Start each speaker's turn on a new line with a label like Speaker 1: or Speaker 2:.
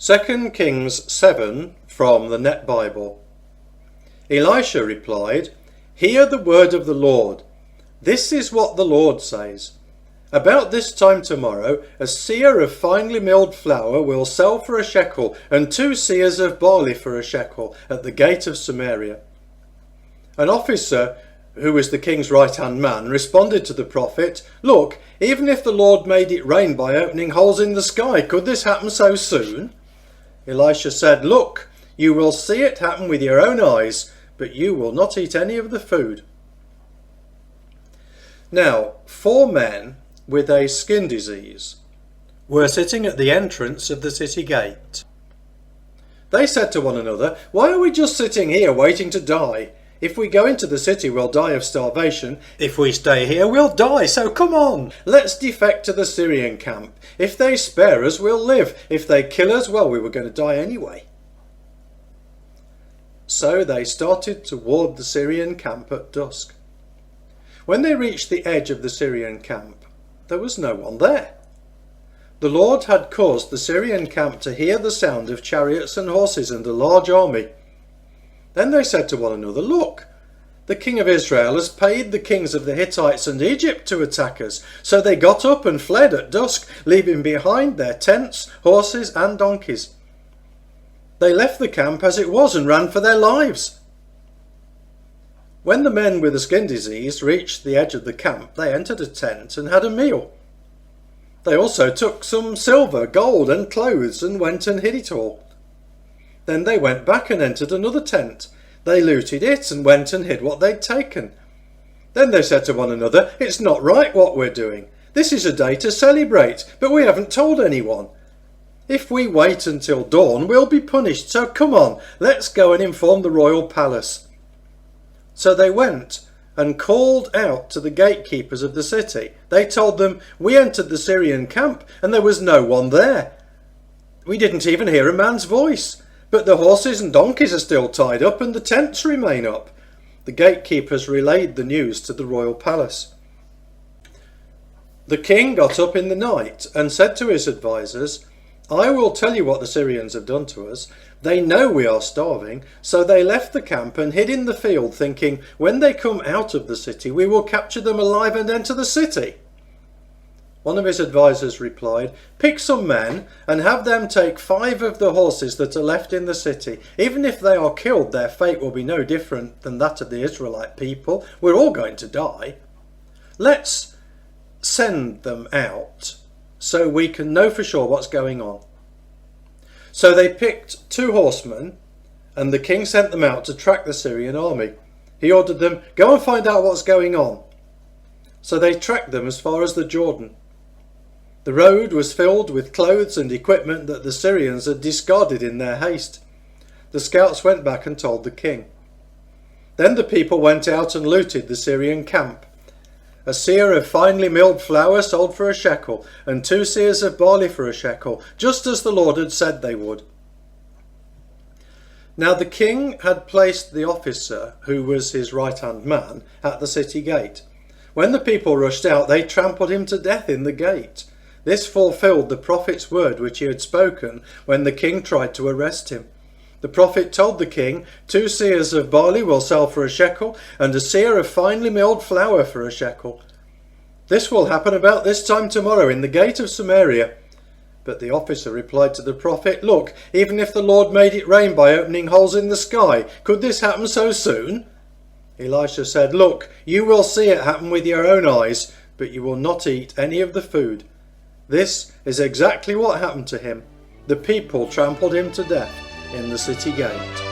Speaker 1: 2 Kings 7 from the Net Bible. Elisha replied, "Hear the word of the Lord. This is what the Lord says. About this time tomorrow, a seah of finely milled flour will sell for a shekel, and 2 seahs of barley for a shekel at the gate of Samaria." An officer, who was the king's right-hand man, responded to the prophet, "Look, even if the Lord made it rain by opening holes in the sky, could this happen so soon?" Elisha said, "Look, you will see it happen with your own eyes, but you will not eat any of the food." Now, 4 men with a skin disease were sitting at the entrance of the city gate. They said to one another, "Why are we just sitting here waiting to die? If we go into the city, we'll die of starvation. If we stay here, we'll die. So come on, let's defect to the Syrian camp. If they spare us, we'll live. If they kill us, well, we were going to die anyway." So they started toward the Syrian camp at dusk. When they reached the edge of the Syrian camp, there was no one there. The Lord had caused the Syrian camp to hear the sound of chariots and horses and a large army. Then they said to one another, "Look, the king of Israel has paid the kings of the Hittites and Egypt to attack us." So they got up and fled at dusk, leaving behind their tents, horses and donkeys. They left the camp as it was and ran for their lives. When the men with the skin disease reached the edge of the camp, they entered a tent and had a meal. They also took some silver, gold and clothes and went and hid it all. Then they went back and entered another tent. They looted it and went and hid what they'd taken. Then they said to one another, "It's not right what we're doing. This is a day to celebrate, but we haven't told anyone. If we wait until dawn, we'll be punished, so come on, let's go and inform the royal palace." So they went and called out to the gatekeepers of the city. They told them, "We entered the Syrian camp and there was no one there. We didn't even hear a man's voice. But the horses and donkeys are still tied up and the tents remain up." The gatekeepers relayed the news to the royal palace. The king got up in the night and said to his advisers, "I will tell you what the Syrians have done to us. They know we are starving, so they left the camp and hid in the field, thinking, when they come out of the city, we will capture them alive and enter the city." One of his advisers replied, "Pick some men and have them take 5 of the horses that are left in the city. Even if they are killed, their fate will be no different than that of the Israelite people. We're all going to die. Let's send them out so we can know for sure what's going on." So they picked 2 horsemen, and the king sent them out to track the Syrian army. He ordered them, "Go and find out what's going on." So they tracked them as far as the Jordan. The road was filled with clothes and equipment that the Syrians had discarded in their haste. The scouts went back and told the king. Then the people went out and looted the Syrian camp. A seah of finely milled flour sold for a shekel, and 2 seahs of barley for a shekel, just as the Lord had said they would. Now the king had placed the officer, who was his right-hand man, at the city gate. When the people rushed out, they trampled him to death in the gate. This fulfilled the prophet's word which he had spoken when the king tried to arrest him. The prophet told the king, 2 seahs of barley will sell for a shekel, and a seah of finely milled flour for a shekel. This will happen about this time tomorrow in the gate of Samaria. But the officer replied to the prophet, "Look, even if the Lord made it rain by opening holes in the sky, could this happen so soon?" Elisha said, "Look, you will see it happen with your own eyes, but you will not eat any of the food." This is exactly what happened to him. The people trampled him to death in the city gate.